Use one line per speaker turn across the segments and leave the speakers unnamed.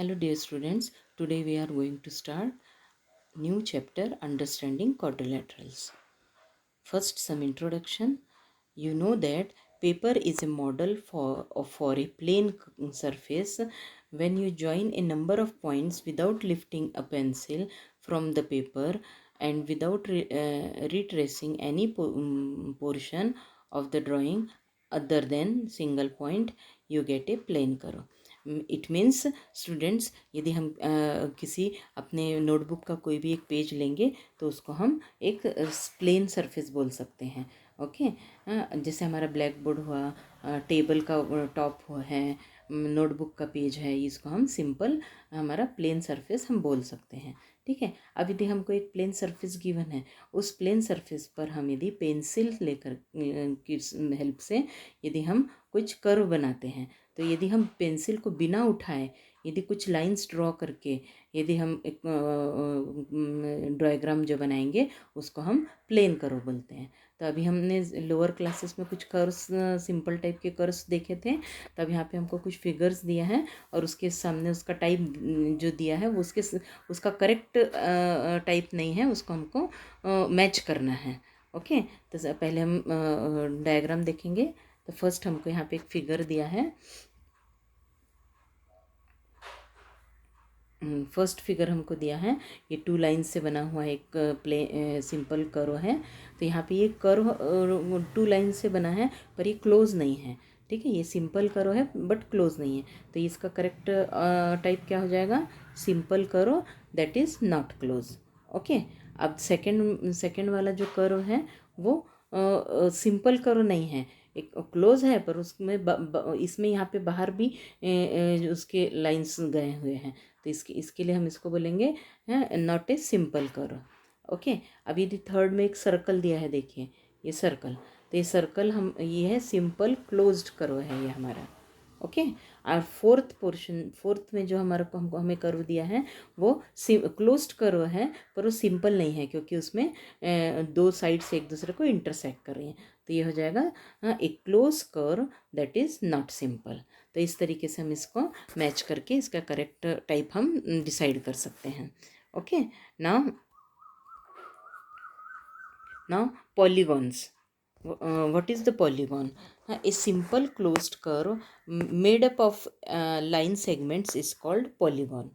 Hello dear students, today we are going to start new chapter Understanding Quadrilaterals. First some introduction. You know that paper is a model for a plane surface. When you join a number of points without lifting a pencil from the paper and without retracing any portion of the drawing other than single point, you get a plane curve. It means students, यदि हम किसी अपने notebook का कोई भी एक page लेंगे तो उसको हम एक प्लेन सरफेस बोल सकते हैं. ओके, जैसे हमारा ब्लैक बोर्ड हुआ, टेबल का टॉप हुआ है, नोटबुक का पेज है, इसको हम सिंपल हमारा प्लेन सरफेस हम बोल सकते हैं. ठीक है. अब यदि हमको एक प्लेन सरफेस गिवन है, उस प्लेन सरफेस पर हम यदि पेंसिल लेकर की हेल्प से यदि हम कुछ कर्व बनाते हैं, तो यदि हम पेंसिल को बिना उठाए यदि कुछ लाइंस ड्रॉ करके यदि हम एक डायग्राम जो बनाएंगे उसको हम प्लेन कर्व बोलते हैं. तो अभी हमने लोअर क्लासेस में कुछ कर्व्स, सिंपल टाइप के कर्व्स देखे थे. तब यहाँ पे हमको कुछ फिगर्स दिया है और उसके सामने उसका टाइप जो दिया है वो उसका करेक्ट टाइप नहीं है, उसको हमको मैच करना है. ओके, तो पहले हम डायग्राम देखेंगे. तो फर्स्ट हमको यहाँ पे एक फिगर दिया है. फर्स्ट फिगर हमको दिया है, ये 2 लाइन से बना हुआ एक सिंपल कर्व है. तो यहाँ पे ये कर्व 2 लाइन से बना है पर ये क्लोज नहीं है. ठीक है, ये सिंपल कर्व है बट क्लोज नहीं है. तो इसका करेक्ट टाइप क्या हो जाएगा? Simple curve that is not close. Okay, अब सेकंड वाला जो कर्व है वो सिंपल कर्व नहीं है, एक क्लोज है पर उसमें इसमें यहाँ पे बाहर भी उसके लाइंस गए हुए हैं. तो इसके लिए हम इसको बोलेंगे not a simple curve. Okay, अब यदि थर्ड में एक सर्कल दिया है, देखिए ये सर्कल, तो ये सर्कल हम ये है सिंपल क्लोज्ड कर्व है ये हमारा. ओके, और फोर्थ में जो हमारे को हमको हमें कर्व दिया है वो क्लोज्ड कर्व है पर वो सिंपल नहीं है क्योंकि उसमें 2 साइड से एक दूसरे को इंटरसेक्ट कर रही हैं. तो ये हो जाएगा एक close curve that is not simple. तो इस तरीके से हम इसको मैच करके इसका करेक्ट टाइप हम डिसाइड कर सकते हैं. Okay, now polygons. What is the polygon? A simple closed curve made up of line segments is called polygon.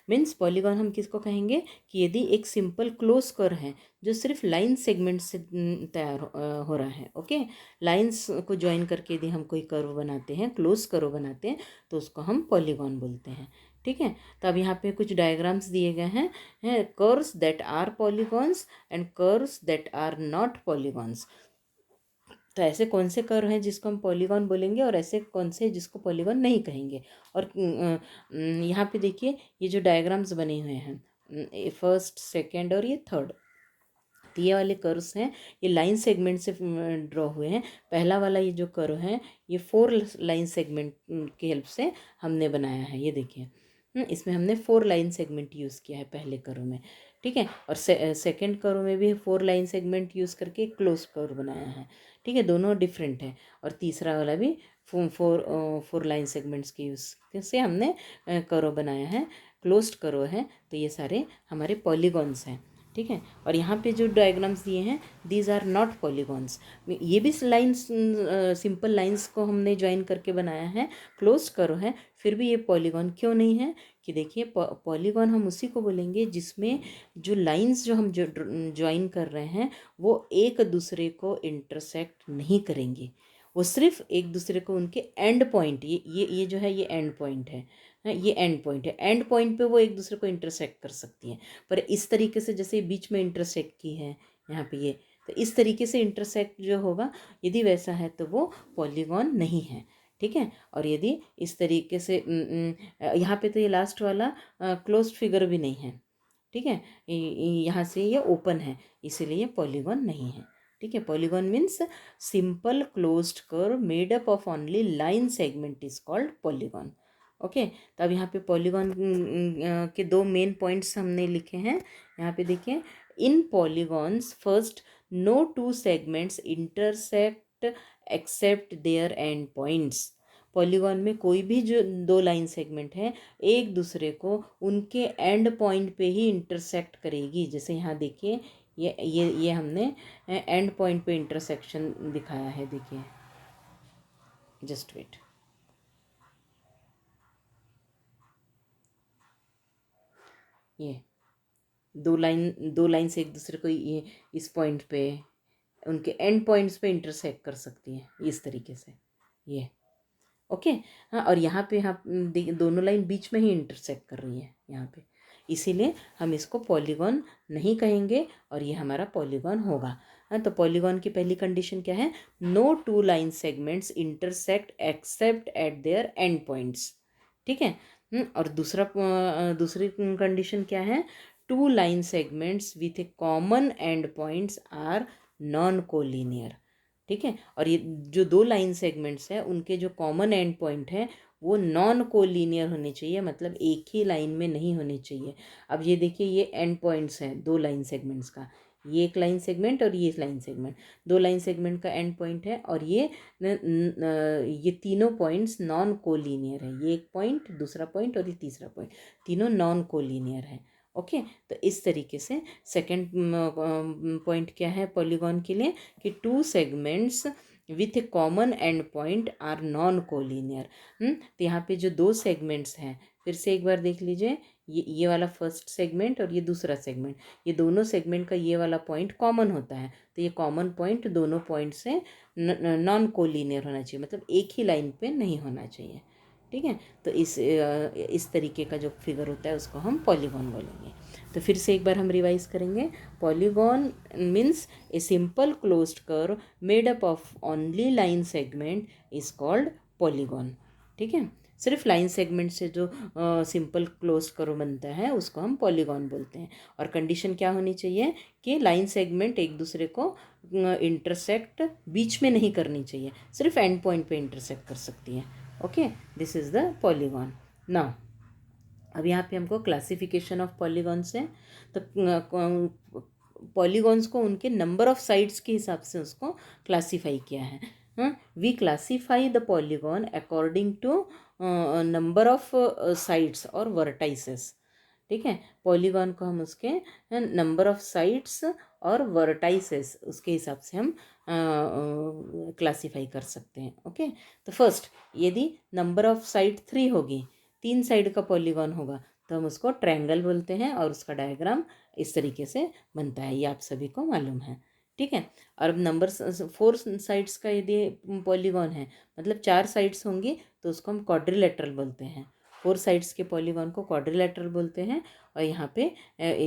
Means polygon हम किसको कहेंगे कि यदि एक सिंपल क्लोज कर्व है जो सिर्फ लाइन सेगमेंट से तैयार हो रहा है. ओके, लाइंस को ज्वाइन करके यदि हम कोई कर्व बनाते हैं, क्लोज कर्व बनाते हैं, तो उसको हम पॉलीगॉन बोलते हैं. ठीक है. तो अब यहाँ पे कुछ डायग्राम्स दिए गए हैं, curves that are polygons and curves that are not polygons. तो ऐसे कौन से कर्व हैं जिसको हम पॉलीगॉन बोलेंगे और ऐसे कौन से जिसको पॉलीगॉन नहीं कहेंगे. और यहाँ पे देखिए ये जो डायग्राम्स बने हुए हैं, फर्स्ट, सेकंड और ये थर्ड, तो ये वाले कर्व्स हैं ये लाइन सेगमेंट से ड्रॉ हुए हैं. पहला वाला ये जो कर्व है ये 4 लाइन सेगमेंट की हेल्प से हमने बनाया है. ये देखिए, इसमें हमने 4 लाइन सेगमेंट यूज़ किया है पहले कर्व में. ठीक है, और सेकंड कर्व में भी 4 लाइन सेगमेंट यूज़ करके क्लोज कर्व बनाया है. ठीक है, दोनों डिफरेंट है. और तीसरा वाला भी 4 लाइन सेगमेंट्स के यूज़ से हमने कर्व बनाया है, क्लोज्ड कर्व है. तो ये सारे हमारे पॉलीगॉन्स हैं. ठीक है, और यहाँ पे जो डायग्राम्स दिए हैं दीज आर नॉट पॉलीगॉन्स. ये भी लाइंस, सिंपल लाइंस को हमने ज्वाइन करके बनाया है, क्लोज कर्व है, फिर भी ये पॉलीगॉन क्यों नहीं है? कि देखिए पॉलीगॉन हम उसी को बोलेंगे जिसमें जो लाइंस जो हम ज्वाइन कर रहे हैं वो एक दूसरे को इंटरसेक्ट नहीं करेंगे, वो सिर्फ एक दूसरे को उनके एंड पॉइंट, ये जो है ये एंड पॉइंट है, ये एंड पॉइंट है, एंड पॉइंट पे वो एक दूसरे को इंटरसेक्ट कर सकती हैं. पर इस तरीके से जैसे बीच में इंटरसेक्ट की है यहाँ पे ये, तो इस तरीके से इंटरसेक्ट जो होगा यदि वैसा है तो वो पॉलीगॉन नहीं है. ठीक है, और यदि इस तरीके से यहाँ पे तो ये लास्ट वाला क्लोज्ड फिगर भी नहीं है. ठीक है, यहाँ से ये ओपन है इसीलिए पॉलीगॉन नहीं है. ठीक है, polygon means simple closed curve made up of only line segment is called polygon. Okay, तो अब यहाँ पे पॉलीगॉन के 2 मेन पॉइंट्स हमने लिखे हैं. यहाँ पे देखिए, इन polygons first no 2 segments intersect except their end points. Polygon में कोई भी जो दो लाइन सेगमेंट है एक दूसरे को उनके एंड पॉइंट पे ही इंटरसेक्ट करेगी। जैसे यहाँ देखिए ये हमने एंड पॉइंट पे इंटरसेक्शन दिखाया है, देखिए, जस्ट वेट। ये दो लाइन से एक दूसरे को ये इस पॉइंट पे उनके एंड पॉइंट्स पे इंटरसेक्ट कर सकती हैं इस तरीके से, ये ओके। हाँ, और यहाँ पे दोनों लाइन बीच में ही इंटरसेक्ट कर रही है यहाँ पे, इसीलिए हम इसको पॉलीगॉन नहीं कहेंगे और ये हमारा पॉलीगॉन होगा। हाँ, तो पॉलीगॉन की पहली कंडीशन क्या है? No two line segments intersect except at their end points. ठीक है। और दूसरी कंडीशन क्या है? Two line segments with a common end points are non collinear. ठीक है। और ये जो दो लाइन सेगमेंट्स हैं उनके जो कॉमन एंड पॉइंट है वो नॉन कोलिनियर होने चाहिए, मतलब एक ही लाइन में नहीं होने चाहिए। अब ये देखिए, ये एंड पॉइंट्स हैं दो लाइन सेगमेंट्स का, ये एक लाइन सेगमेंट और ये लाइन सेगमेंट, दो लाइन सेगमेंट का एंड पॉइंट है, और ये तीनों पॉइंट्स नॉन कोलिनियर है। ये एक पॉइंट, दूसरा पॉइंट और ये तीसरा पॉइंट, तीनों नॉन कोलिनियर है। ओके। तो इस तरीके से सेकंड पॉइंट क्या है पॉलीगॉन के लिए कि two segments with a common end point are non collinear. तो यहाँ पे जो दो सेगमेंट्स हैं, फिर से एक बार देख लीजिए, ये वाला फर्स्ट सेगमेंट और ये दूसरा सेगमेंट, ये दोनों सेगमेंट का ये वाला पॉइंट कॉमन होता है, तो ये कॉमन पॉइंट दोनों पॉइंट से नॉन कोलिनियर होना चाहिए, मतलब एक ही लाइन पे नहीं होना चाहिए। ठीक है। तो इस तरीके का जो फिगर होता है उसको हम पॉलीगॉन बोलेंगे। तो फिर से एक बार हम रिवाइज करेंगे। Polygon means a simple closed curve made up of only line segment is called polygon. ठीक है। सिर्फ लाइन सेगमेंट से जो सिंपल क्लोज्ड कर्व बनता है उसको हम पॉलीगॉन बोलते हैं। और कंडीशन क्या होनी चाहिए कि लाइन सेगमेंट एक दूसरे को इंटरसेक्ट बीच में नहीं करनी चाहिए, सिर्फ एंड पॉइंट पे इंटरसेक्ट कर सकती है। Okay, this is the polygon. Now अब यहाँ पे हमको क्लासिफिकेशन ऑफ पॉलीगॉन्स है, तो पॉलीगॉन्स को उनके नंबर ऑफ साइड्स के हिसाब से उसको क्लासीफाई किया है। We classify the polygon according to number of sides और वर्टाइसेस। ठीक है। पॉलीगॉन को हम उसके नंबर ऑफ साइड्स और वर्टाइसेस उसके हिसाब से हम क्लासीफाई कर सकते हैं। ओके। तो फर्स्ट, यदि नंबर ऑफ साइड 3 होगी, 3 साइड का पॉलीगॉन होगा, तो हम उसको ट्रायंगल बोलते हैं और उसका डायग्राम इस तरीके से बनता है, ये आप सभी को मालूम है। ठीक है। और अब नंबर 4 साइड्स का यदि पॉलीगॉन है, मतलब 4 साइड्स होंगी, तो उसको हम क्वाड्रिलेटरल बोलते हैं। 4 साइड्स के पॉलीगॉन को क्वाड्रिलेटरल बोलते हैं। और यहाँ पे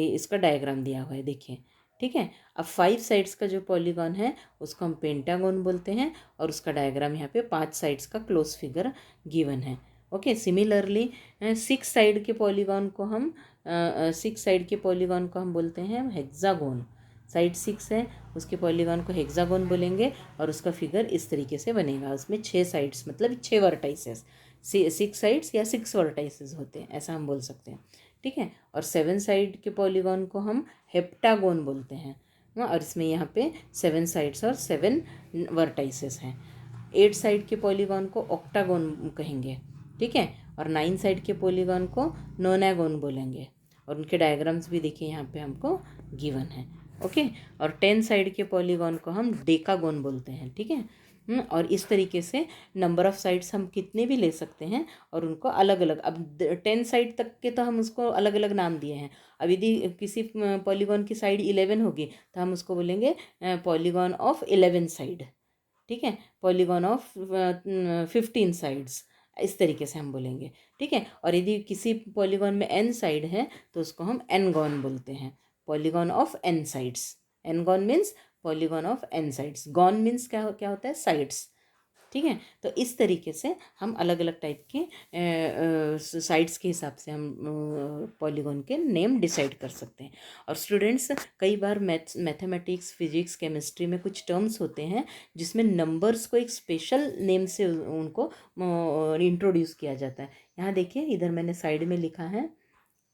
इसका डायग्राम दिया हुआ है, देखिए। ठीक है। अब 5 साइड्स का जो पॉलीगॉन है उसको हम पेंटागन बोलते हैं और उसका डायग्राम यहाँ पे 5 साइड्स का क्लोज फिगर गिवन है। ओके। सिमिलरली 6 साइड के पॉलीगॉन को हम 6 साइड के पॉलीगॉन को हम बोलते हैं हेक्सागोन। साइड 6 है, उसके पॉलीगॉन को हेक्सागोन बोलेंगे और उसका फिगर इस तरीके से बनेगा। उसमें 6 साइड्स, मतलब 6 वर्टाइसेस, 6 साइड्स या 6 वर्टाइसेस होते हैं, ऐसा हम बोल सकते हैं। ठीक है। और 7 साइड के पॉलीगॉन को हम हेप्टागोन बोलते हैं। और इसमें यहाँ पे 7 साइड्स और 7 वर्टाइसेस हैं। 8 साइड के पॉलीगॉन को ऑक्टागोन कहेंगे। ठीक है। और 9 साइड के पॉलीगॉन को नोनागोन बोलेंगे और उनके डायग्राम्स भी देखिए यहाँ पे हमको गिवन है। ओके। और 10 साइड के पॉलीगॉन को हम डेकागोन बोलते हैं। ठीक है। और इस तरीके से नंबर ऑफ साइड्स हम कितने भी ले सकते हैं और उनको अलग अलग, अब 10 साइड तक के तो हम उसको अलग अलग नाम दिए हैं। अब यदि किसी पॉलीगॉन की साइड 11 होगी तो हम उसको बोलेंगे पॉलीगॉन ऑफ 11 साइड। ठीक है। पॉलीगॉन ऑफ 15 साइड्स, इस तरीके से हम बोलेंगे। ठीक है। और यदि किसी पॉलीगॉन में n साइड है तो उसको हम एनगॉन बोलते हैं, polygon of n sides. N-gon means polygon of n sides, gon means क्या क्या होता है? साइड्स। ठीक है। तो इस तरीके से हम अलग अलग टाइप के साइड्स के हिसाब से हम पॉलीगॉन के नेम डिसाइड कर सकते हैं। और स्टूडेंट्स, कई बार मैथमेटिक्स, फिजिक्स, केमिस्ट्री में कुछ टर्म्स होते हैं जिसमें नंबर्स को एक स्पेशल नेम से उनको इंट्रोड्यूस किया जाता है। यहाँ देखिए, इधर मैंने साइड में लिखा है,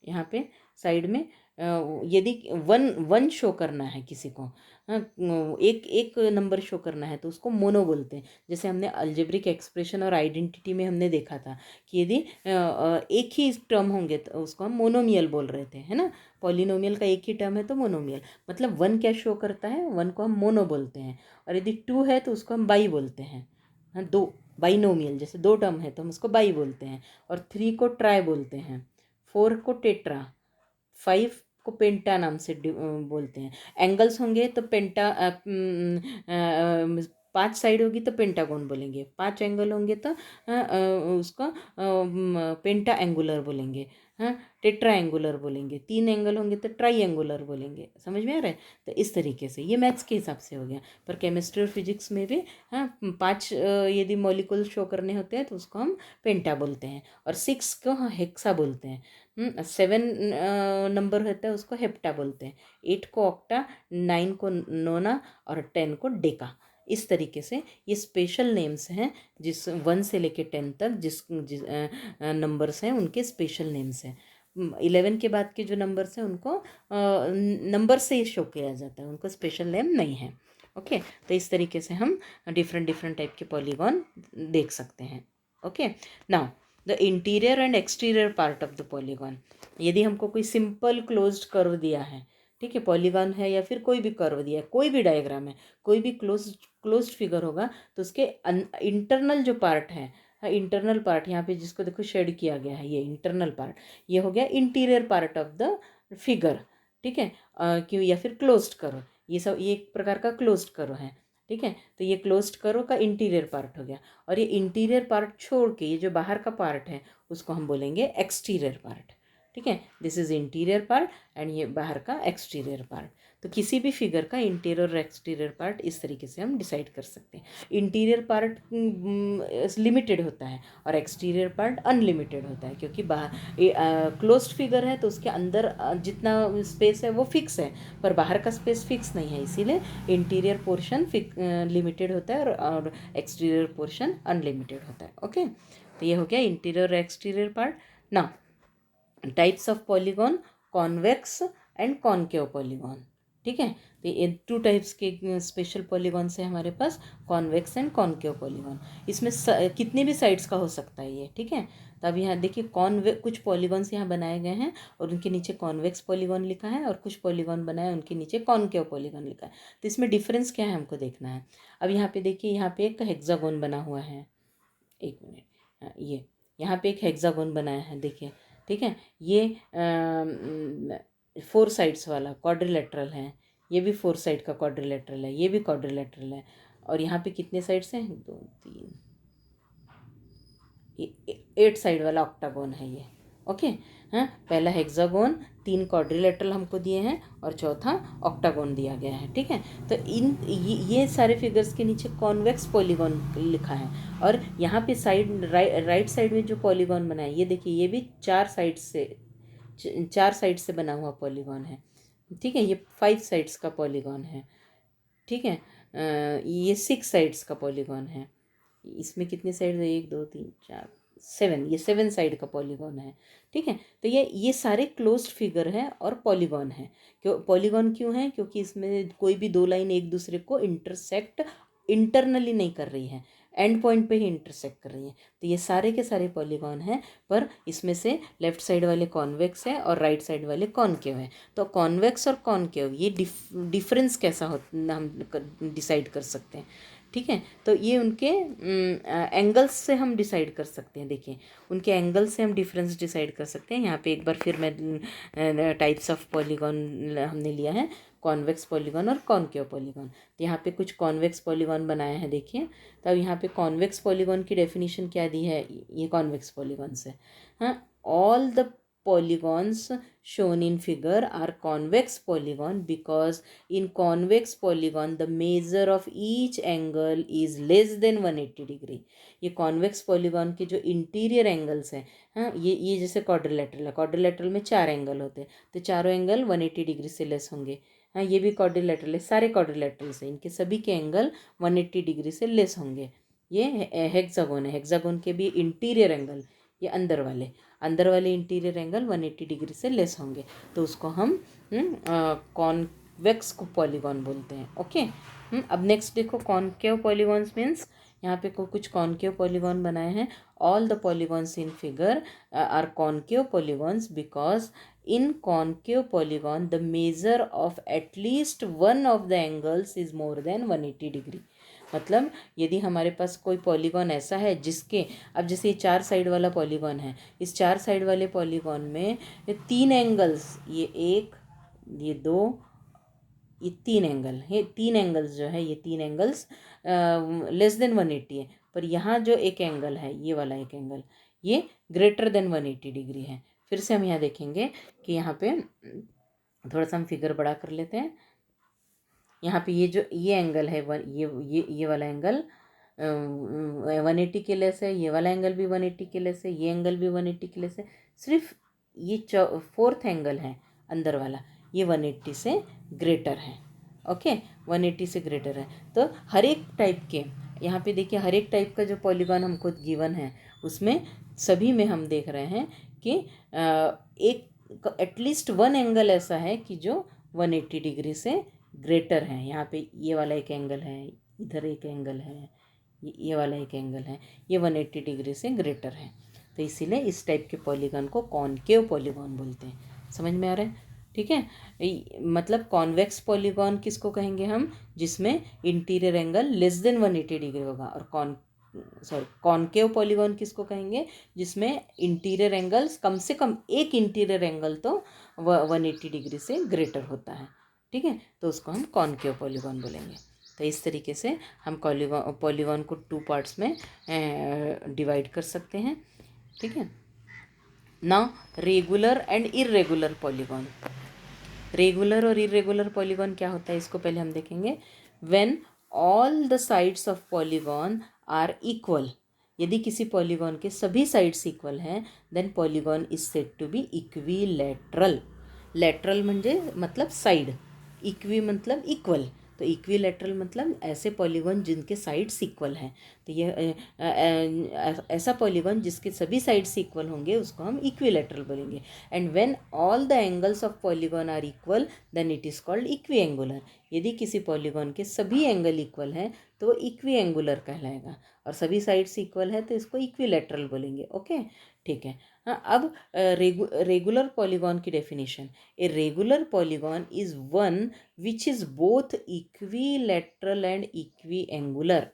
यहाँ पे साइड में यदि वन वन शो करना है किसी को, हाँ, एक एक नंबर शो करना है तो उसको मोनो बोलते हैं। जैसे हमने अलजेब्रिक एक्सप्रेशन और आइडेंटिटी में हमने देखा था कि यदि एक ही टर्म होंगे तो उसको हम मोनोमियल बोल रहे थे, है ना। पॉलिनोमियल का एक ही टर्म है तो मोनोमियल, मतलब वन क्या शो करता है, वन को हम मोनो बोलते हैं। और यदि टू है तो उसको हम बाई बोलते हैं, हाँ, दो। बाइनोमियल जैसे दो टर्म है तो हम उसको बाई बोलते हैं। और थ्री को ट्राई बोलते हैं, फोर को टेट्रा, फाइव को पेंटा नाम से बोलते हैं। एंगल्स होंगे तो पेंटा, पांच साइड होगी तो पेंटागोन बोलेंगे, पांच एंगल होंगे तो उसको पेंटा एंगुलर बोलेंगे, हाँ, टेट्रा एंगुलर बोलेंगे। तीन एंगल होंगे तो ट्राई एंगुलर बोलेंगे। समझ में आ रहा है। तो इस तरीके से ये मैथ्स के हिसाब से हो गया। पर केमिस्ट्री और फिजिक्स में भी, हाँ, पांच यदि मॉलिक्यूल शो करने होते हैं तो उसको हम पेंटा बोलते हैं। और सिक्स को हाँ हेक्सा बोलते हैं। सेवन नंबर होता है उसको हेप्टा बोलते हैं। एट को ऑक्टा, नाइन को नोना और टेन को डेका। इस तरीके से ये स्पेशल नेम्स हैं, जिस वन से लेके टेन तक जिस नंबर्स हैं उनके स्पेशल नेम्स हैं। 11 के बाद के जो नंबर्स हैं उनको नंबर से ही शो किया जाता है, उनको स्पेशल नेम नहीं है। ओके, तो इस तरीके से हम डिफरेंट डिफरेंट टाइप के पॉलीगॉन देख सकते हैं। Okay, now the interior and exterior part of the polygon. यदि हमको कोई सिंपल क्लोज्ड कर्व दिया है, ठीक है, पॉलीगॉन है या फिर कोई भी कर्व दिया है, कोई भी डायग्राम है, कोई भी क्लोज्ड फिगर होगा, तो उसके इंटरनल जो पार्ट है, इंटरनल पार्ट यहाँ पे जिसको देखो शेड किया गया है, ये इंटरनल पार्ट, ये हो गया interior part of the figure. ठीक है, क्यों, या फिर क्लोज्ड कर्व, ये सब ये एक प्रकार का क्लोज्ड कर्व है। ठीक है, तो ये क्लोज्ड कर्व का इंटीरियर पार्ट हो गया। और ये इंटीरियर पार्ट छोड़ के ये जो बाहर का पार्ट है उसको हम बोलेंगे एक्सटीरियर पार्ट। ठीक है, this is interior part and ये बाहर का एक्सटीरियर पार्ट। तो किसी भी फिगर का इंटीरियर और एक्सटीरियर पार्ट इस तरीके से हम डिसाइड कर सकते हैं। इंटीरियर पार्ट लिमिटेड होता है और एक्सटीरियर पार्ट अनलिमिटेड होता है, क्योंकि बाहर क्लोज्ड फिगर है तो उसके अंदर जितना स्पेस है वो फिक्स है, पर बाहर का स्पेस फिक्स नहीं है, इसीलिए इंटीरियर पोर्शन लिमिटेड होता है और एक्सटीरियर पोर्शन अनलिमिटेड होता है। ओके, तो ये हो गया इंटीरियर और एक्सटीरियर पार्ट। ना types of polygon, convex and concave polygon. ठीक है, तो ये टू टाइप्स के स्पेशल पॉलीगॉन्स है हमारे पास, कॉन्वेक्स एंड कॉनकेव पॉलीगॉन। इसमें कितने भी साइड्स का हो सकता है ये। ठीक है, तो अब यहाँ देखिए कुछ पॉलीगॉन्स यहाँ बनाए गए हैं और उनके नीचे कॉन्वेक्स पॉलीगॉन लिखा है, और कुछ पॉलीगॉन बनाए उनके नीचे कॉनकेव पॉलीगॉन लिखा है। तो इसमें डिफरेंस क्या है हमको देखना है। अब यहाँ पे देखिए, यहाँ पे एक हेक्सागोन बना हुआ है, एक मिनट, ये यहाँ पे एक हेक्सागोन बनाया है, देखिए। ठीक है, ये 4 साइड्स वाला क्वाड्रिलेटरल है, ये भी 4 साइड का क्वाड्रिलेटरल है, ये भी क्वाड्रिलेटरल है। और यहाँ पे कितने साइड्स हैं, 2 3, 8 साइड वाला ऑक्टागोन है ये। ओके, हाँ, पहला हेक्सागोन, 3 क्वाड्रिलेटरल हमको दिए हैं और चौथा ऑक्टागोन दिया गया है। ठीक है, तो ये सारे फिगर्स के नीचे कॉन्वेक्स पॉलीगॉन लिखा है। और यहाँ पे साइड राइट साइड में जो पॉलीगॉन बना है, ये देखिए, ये भी 4 साइड से बना हुआ पॉलीगॉन है। ठीक है, ये 5 साइड्स का पॉलीगॉन है। ठीक है, ये 6 साइड्स का पॉलीगॉन है। इसमें कितने साइड है, 1 2 3 4 7, ये 7 साइड का पॉलीगॉन है। ठीक है, तो ये सारे क्लोज्ड फिगर है और पॉलीगॉन है। क्यों पॉलीगॉन क्यों है, क्योंकि इसमें कोई भी दो लाइन एक दूसरे को इंटरसेक्ट इंटरनली नहीं कर रही है, एंड पॉइंट पे ही इंटरसेक्ट कर रही है। तो ये सारे के सारे पॉलीगॉन हैं, पर इसमें से लेफ्ट साइड वाले कॉन्वेक्स है और राइट साइड वाले कॉनकेव है। तो कॉन्वेक्स और कॉनकेव ये डिफरेंस कैसा हो हम डिसाइड कर सकते हैं। ठीक है, तो ये उनके एंगल्स से हम डिसाइड कर सकते हैं। देखिए, उनके एंगल से हम डिफरेंस डिसाइड कर सकते हैं। यहाँ पे एक बार फिर मैं टाइप्स ऑफ पॉलीगॉन हमने लिया है, कॉन्वेक्स पॉलीगॉन और कॉनकेव पॉलीगॉन। तो यहाँ पे कुछ कॉन्वेक्स पॉलीगॉन बनाए हैं, देखिए। तो अब यहाँ पे कॉन्वेक्स पॉलीगॉन की डेफिनेशन क्या दी है, ये कॉन्वेक्स पॉलीगॉन से, हाँ, all the polygons shown in figure are convex polygon because in convex polygon the measure of each angle is less than 180 degree। ये convex polygon के जो इंटीरियर एंगल्स हैं, हाँ, ये जैसे क्वाड्रिलेटरल है, क्वाड्रिलेटरल में 4 एंगल होते हैं, तो चारों एंगल 180 डिग्री से लेस होंगे। हाँ, ये भी क्वाड्रिलेटरल है, सारे क्वाड्रिलेटरल से इनके सभी के एंगल 180 डिग्री से लेस होंगे। ये हेक्सागोन है, हेक्सागोन के भी इंटीरियर एंगल ये अंदर वाले इंटीरियर एंगल 180 डिग्री से लेस होंगे, तो उसको हम कॉन्वेक्स पॉलीगॉन बोलते हैं। ओके। अब नेक्स्ट देखो, कॉनकेव पॉलीगॉन्स मीन्स यहाँ पे कुछ कॉनकेव पॉलीगॉन बनाए हैं। All the polygons in figure are concave polygons because in concave polygon the measure of at least one of the angles is more than 180 degree. मतलब यदि हमारे पास कोई पॉलीगॉन ऐसा है जिसके, अब जैसे ये 4 साइड वाला पॉलीगॉन है, इस 4 साइड वाले पॉलीगॉन में ये 3 एंगल्स, ये 1, ये 2, ये 3 एंगल है, 3 एंगल्स जो है, ये 3 एंगल्स लेस देन 180 है, पर यहाँ जो एक एंगल है, ये वाला एक एंगल, ये ग्रेटर देन 180 डिग्री है। फिर से हम यहाँ देखेंगे कि यहाँ पे थोड़ा सा हम फिगर बड़ा कर लेते हैं। यहाँ पे ये जो ये एंगल है, ये वाला एंगल 180 के लेस है, ये वाला एंगल भी 180 के लेस है, ये एंगल भी 180 के लेस है। सिर्फ ये 4th एंगल है अंदर वाला, ये 180 से ग्रेटर है। ओके, 180 से ग्रेटर है। तो हर एक टाइप के, यहाँ पे देखिए, हर एक टाइप का जो पॉलीगॉन हमको गिवन है उसमें सभी में हम देख रहे हैं कि एक एटलीस्ट वन एंगल ऐसा है कि जो 180 डिग्री से ग्रेटर है। यहाँ पे ये वाला एक एंगल है, इधर एक एंगल है, ये वाला एक एंगल है, ये 180 डिग्री से ग्रेटर है। तो इसीलिए इस टाइप के पॉलीगॉन को कॉनकेव पॉलीगॉन बोलते हैं। समझ में आ रहा है? ठीक है। मतलब कॉन्वेक्स पॉलीगॉन किसको कहेंगे हम, जिसमें interior angle less than 180 degree होगा। और कॉनकेव पॉलीगॉन किसको कहेंगे, जिसमें इंटीरियर एंगल्स कम से कम एक इंटीरियर एंगल तो 180 डिग्री से ग्रेटर होता है। ठीक है, तो उसको हम कॉनकेव पॉलीगॉन बोलेंगे। तो इस तरीके से हम पॉलीगॉन को 2 पार्ट्स में डिवाइड कर सकते हैं। ठीक है। Now regular and irregular polygon. Regular और इरेगुलर पॉलीगॉन क्या होता है, इसको पहले हम देखेंगे। When all the sides of polygon are equal, यदि किसी पॉलीगॉन के सभी साइड्स इक्वल हैं, then polygon is said to be equilateral. Lateral म्हणजे मतलब साइड, इक्वी मतलब इक्वल, तो इक्विलैटरल मतलब ऐसे पॉलीगॉन जिनके साइड्स इक्वल हैं। तो ये ऐसा पॉलीगॉन जिसके सभी साइड्स इक्वल होंगे उसको हम इक्विलैटरल बोलेंगे। And when all the angles of polygon are equal then it is called equiangular. यदि किसी पॉलीगॉन के सभी एंगल इक्वल हैं तो वो इक्विएंगुलर कहलाएगा, और सभी साइड्स इक्वल है तो इसको इक्विलैटरल बोलेंगे। ओके, ठीक है। हाँ, अब रेगुलर पॉलीगॉन की definition. A regular polygon is one which is both equilateral and equiangular.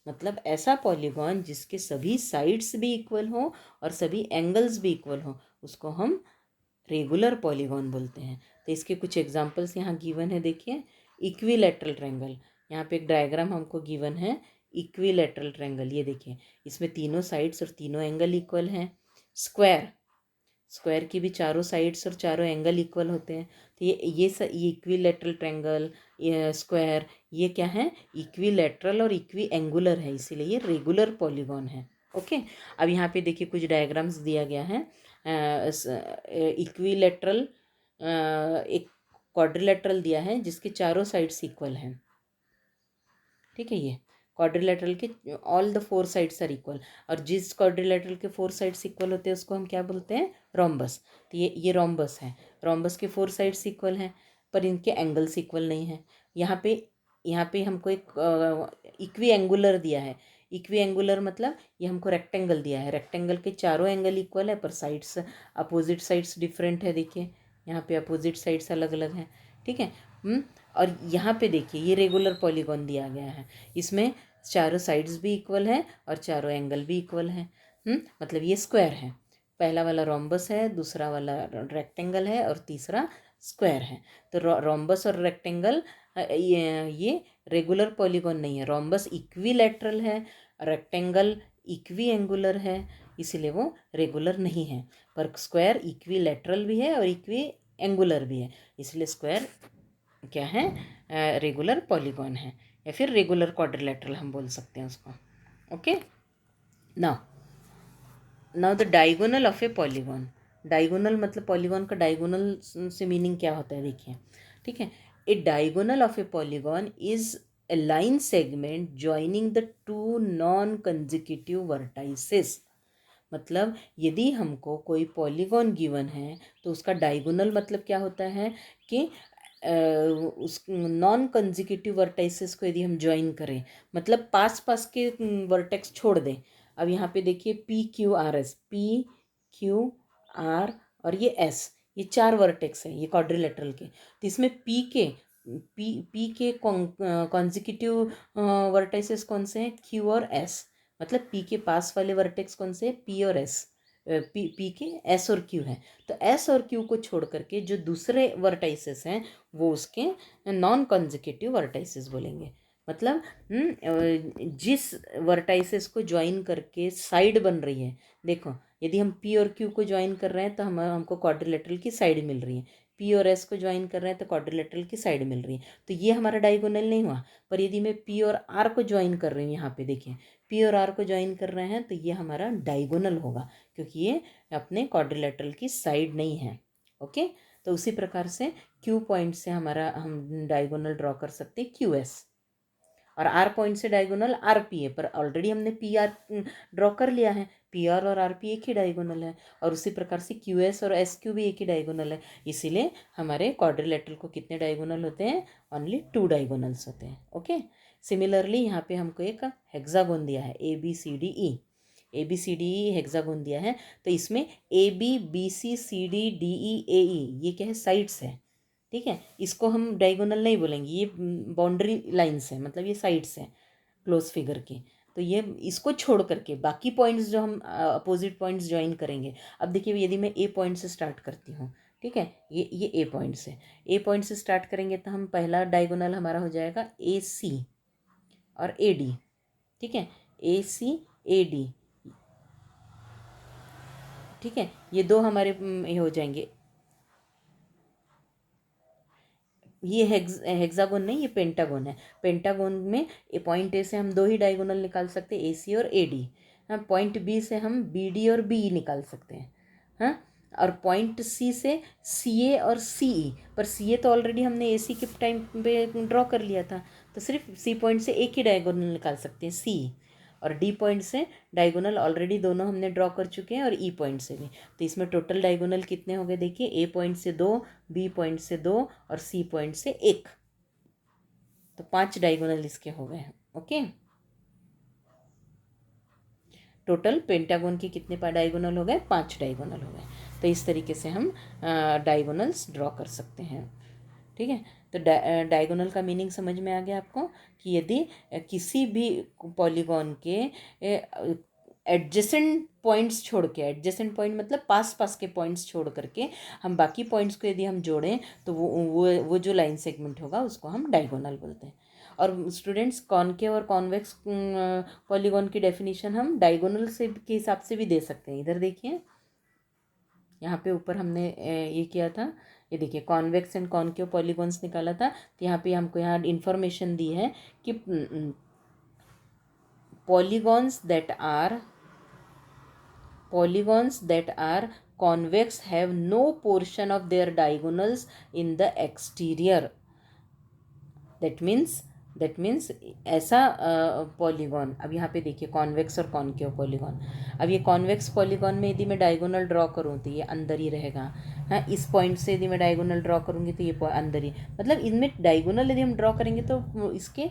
मतलब ऐसा पॉलीगॉन जिसके सभी साइड्स भी इक्वल हों और सभी एंगल्स भी इक्वल हों, उसको हम रेगुलर पॉलीगॉन बोलते हैं। तो इसके कुछ एग्जांपल्स यहाँ गिवन है, देखिए। इक्विलैटरल ट्रायंगल, यहाँ पे एक डायग्राम हमको गिवन है। इक्विलैटरल ट्रायंगल, ये देखिए, इसमें तीनों साइड्स और तीनों एंगल इक्वल हैं। स्क्वायर की भी चारों साइड्स और चारों एंगल इक्वल होते हैं। तो ये इक्विलैटरल ट्रायंगल, ये स्क्वायर, ये क्या है, इक्विलैटरल और इक्वी एंगुलर है, इसीलिए ये रेगुलर पॉलीगॉन है। ओके, अब यहाँ पे देखिए कुछ डायग्राम्स दिया गया है। इक्विलैटरल एक क्वाड्रिलैटरल दिया है जिसके चारों साइड्स इक्वल हैं। ठीक है, ये क्वाड्रिलैटरल के all the 4 sides are equal, और जिस क्वाड्रिलैटरल के 4 साइड्स इक्वल होते हैं उसको हम क्या बोलते हैं, रोम्बस। तो ये रोम्बस है। रोम्बस के 4 साइड्स इक्वल हैं पर इनके एंगल्स इक्वल नहीं हैं। यहाँ पे हमको एक इक्वी एंगुलर दिया है। इक्वी एंगुलर मतलब ये हमको रेक्टेंगल दिया है। रेक्टेंगल के चारों एंगल इक्वल है पर साइड्स, अपोजिट साइड्स डिफरेंट है। देखिए यहाँ पे अपोजिट साइड्स अलग अलग हैं। ठीक है। और यहाँ पे देखिए ये रेगुलर पॉलीगॉन दिया गया है, इसमें चारों साइड्स भी इक्वल हैं और चारों एंगल भी इक्वल हैं। मतलब ये स्क्वायर है। पहला वाला रोम्बस है, दूसरा वाला रेक्टेंगल है और तीसरा स्क्वायर है। तो रोम्बस और रेक्टेंगल ये रेगुलर पॉलीगॉन नहीं है। रोम्बस इक्विलैटरल है, रेक्टेंगल इक्वी एंगुलर है, इसीलिए वो रेगुलर नहीं है। पर स्क्वायर इक्विलैटरल भी है और इक्वी एंगुलर भी है, इसलिए स्क्वायर क्या है, रेगुलर पॉलीगॉन है, या फिर रेगुलर क्वाड्रिलैटरल हम बोल सकते हैं उसको। Okay, now the diagonal of a polygon. Diagonal मतलब पॉलीगॉन का डायगोनल से मीनिंग क्या होता है, देखिए। ठीक है, a diagonal of a polygon is a line segment joining the 2 non consecutive vertices. मतलब यदि हमको कोई पॉलीगॉन गिवन है तो उसका डायगोनल मतलब क्या होता है कि उस नॉन कंजिक्यूटिव वर्टाइसेस को यदि हम ज्वाइन करें, मतलब पास पास के वर्टेक्स छोड़ दें। अब यहाँ पे देखिए P Q R S, P Q are और ये एस, ये 4 वर्टेक्स हैं ये क्वाड्रिलेटरल के। तो इसमें पी के कॉन्जिक्यूटिव वर्टाइसेस कौन से हैं, क्यू और एस। मतलब पी के पास वाले वर्टेक्स कौन से हैं, पी और एस। पी के एस और क्यू है। तो एस और क्यू को छोड़ करके जो दूसरे वर्टाइसेस हैं वो उसके नॉन कंजिक्यूटिव वर्टाइसेस बोलेंगे। मतलब जिस वर्टाइसेस को ज्वाइन करके साइड बन रही है, देखो यदि हम पी और क्यू को ज्वाइन कर रहे हैं तो हमको क्वाड्रिलेटरल की साइड मिल रही है, पी और एस को ज्वाइन कर रहे हैं तो क्वाड्रिलेटरल की साइड मिल रही है। तो ये हमारा डायगोनल नहीं हुआ। पर यदि मैं पी और आर को ज्वाइन कर रही हूँ, यहाँ पे देखिए पी और आर को ज्वाइन कर रहे हैं तो ये हमारा डायगोनल होगा, क्योंकि ये अपने क्वाड्रिलेटरल की साइड नहीं है। ओके, तो उसी प्रकार से क्यू पॉइंट से हमारा हम डायगोनल ड्रॉ कर सकते हैं क्यू एस, और आर पॉइंट से डायगोनल आर पी है। पर ऑलरेडी हमने पी आर ड्रॉ कर लिया है, पी आर और आर पी एक ही डायगोनल है, और उसी प्रकार से क्यू एस और एस क्यू भी एक ही डायगोनल है। इसीलिए हमारे क्वाड्रिलेटरल को कितने डायगोनल होते हैं, ओनली 2 डायगोनल्स होते हैं। ओके, सिमिलरली यहाँ पे हमको एक हेक्सागोन दिया है A B C D E, A B C D E hexagon दिया है। तो इसमें A B B C C D D E A E ये क्या है, साइड्स है। ठीक है, इसको हम डायगोनल नहीं बोलेंगे, ये बाउंड्री लाइंस है, मतलब ये साइड्स हैं क्लोज फिगर की। तो ये इसको छोड़ करके बाकी पॉइंट्स जो हम अपोजिट पॉइंट्स ज्वाइन करेंगे। अब देखिए यदि मैं ए पॉइंट से स्टार्ट करती हूँ, ठीक है, ये ए पॉइंट से, ए पॉइंट से स्टार्ट करेंगे तो हम पहला डायगोनल हमारा हो जाएगा ए सी और ए डी। ठीक है, ए सी ए डी, ठीक है, ये दो हमारे ये हो जाएंगे। ये हेक्सागोन नहीं, ये पेंटागोन है। पेंटागोन में पॉइंट ए से हम 2 ही डायगोनल निकाल सकते हैं, ए सी और ए डी। हाँ, पॉइंट बी से हम बी डी और बी ई निकाल सकते हैं। हाँ, और पॉइंट सी से सी ए और सी ई, पर सी ए तो ऑलरेडी हमने ए सी के टाइम पे ड्रॉ कर लिया था, तो सिर्फ सी पॉइंट से एक ही डायगोनल निकाल सकते हैं, सी। और डी पॉइंट से डायगोनल ऑलरेडी दोनों हमने ड्रॉ कर चुके हैं, और ई पॉइंट से भी। तो इसमें टोटल डायगोनल कितने हो गए, देखिए ए पॉइंट से 2, बी पॉइंट से 2 और सी पॉइंट से 1। तो 5 डायगोनल इसके हो गए हैं। ओके, टोटल पेंटागोन के कितने डायगोनल हो गए, 5 डायगोनल हो गए। तो इस तरीके से हम डायगोनल्स ड्रॉ कर सकते हैं। ठीक है, तो डायगोनल का मीनिंग समझ में आ गया आपको, कि यदि किसी भी पॉलीगॉन के एडजेसेंट पॉइंट्स छोड़ के, एडजेसेंट पॉइंट मतलब पास पास के पॉइंट्स छोड़ करके हम बाकी पॉइंट्स को यदि हम जोड़ें तो वो जो लाइन सेगमेंट होगा उसको हम डायगोनल बोलते हैं। और स्टूडेंट्स, कॉनकेव और कॉन्वेक्स पॉलीगॉन की डेफिनेशन हम डायगोनल से के हिसाब से भी दे सकते हैं। इधर देखिए, यहाँ पे ऊपर हमने ये किया था, ये देखिए कॉन्वेक्स एंड कॉनकेव पॉलीगॉन्स निकाला था। तो यहाँ पे हमको यहाँ इन्फॉर्मेशन दी है कि polygons that are convex have no portion of their diagonals in the exterior. that means ऐसा पॉलीगॉन, अब यहाँ पे देखिए कॉन्वेक्स और कॉनकेव पॉलीगॉन। अब ये कॉन्वेक्स पॉलीगॉन में यदि मैं डायगोनल ड्रॉ करूँ तो ये अंदर ही रहेगा। हाँ, इस पॉइंट से यदि मैं डायगोनल ड्रॉ करूँगी तो ये अंदर ही, मतलब इनमें डायगोनल यदि हम ड्रॉ करेंगे तो इसके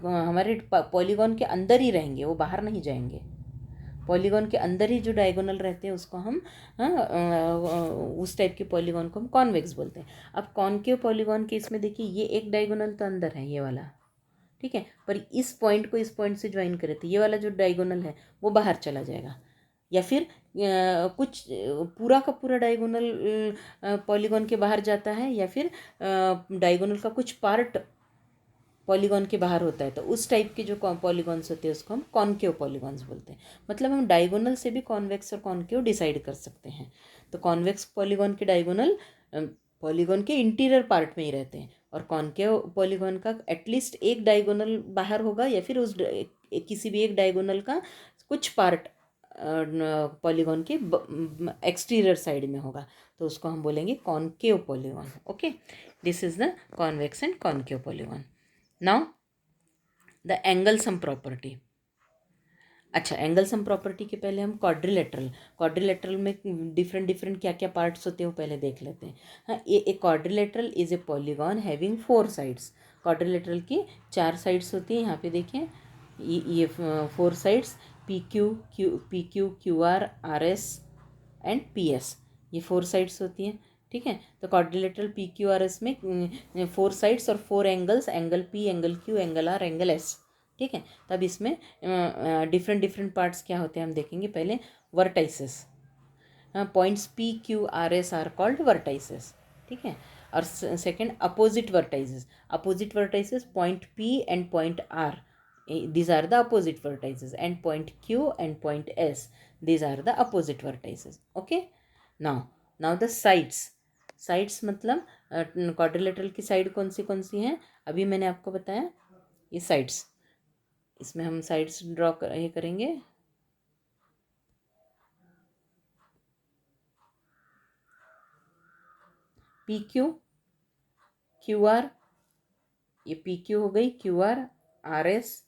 हमारे पॉलीगॉन के अंदर ही रहेंगे, वो बाहर नहीं जाएंगे। पॉलीगॉन के अंदर ही जो डायगोनल रहते हैं उसको हम उस टाइप के पॉलीगॉन को हम कॉन्वेक्स बोलते हैं। अब कॉनकेव पॉलीगॉन के इसमें देखिए ये एक डायगोनल तो अंदर है, ये वाला, ठीक है, पर इस पॉइंट को इस पॉइंट से ज्वाइन करे तो ये वाला जो डायगोनल है वो बाहर चला जाएगा। या फिर कुछ पूरा का पूरा डायगोनल पॉलीगॉन के बाहर जाता है, या फिर डायगोनल का कुछ पार्ट पॉलीगॉन के बाहर होता है, तो उस टाइप के जो पॉलीगॉन्स होते हैं उसको हम कॉनकेव पॉलीगॉन्स बोलते हैं। मतलब हम डायगोनल से भी कॉन्वेक्स और कॉनकेव डिसाइड कर सकते हैं। तो कॉन्वेक्स पॉलीगॉन के डायगोनल पॉलीगॉन के इंटीरियर पार्ट में ही रहते हैं, और कॉनकेव पॉलीगॉन का एटलीस्ट एक डायगोनल बाहर होगा, या फिर उस किसी भी एक डायगोनल का कुछ पार्ट पॉलीगॉन के एक्सटीरियर साइड में होगा, तो उसको हम बोलेंगे concave polygon. Okay, this is the convex and concave polygon. Now the angle sum property. अच्छा, एंगल सम प्रॉपर्टी के पहले हम क्वाड्रिलेटरल में डिफरेंट डिफरेंट क्या क्या पार्ट्स होते हैं वो पहले देख लेते हैं। हाँ, a quadrilateral is a polygon having 4 sides. Quadrilateral की 4 साइड्स होती हैं। यहाँ पे देखिए ये 4 sides P Q Q R R S and P S, ये 4 साइड्स होती हैं। ठीक है, तो quadrilateral P Q R S में 4 साइड्स और 4 angles, angle P, angle Q, angle R, angle S. ठीक है, तब इसमें डिफरेंट डिफरेंट पार्ट्स क्या होते हैं हम देखेंगे। पहले vertices, points P Q R S are called vertices. ठीक है, और second opposite vertices point P and point R, these are the opposite vertices, and point q and point s, these are the opposite vertices. Okay, now the sides मतलब quadrilateral की side कौन सी हैं, अभी मैंने आपको बताया ये साइड्स। इसमें हम साइड्स ड्रॉ ये करेंगे। पी क्यू क्यू आर, ये पी क्यू हो गई, Q R, R S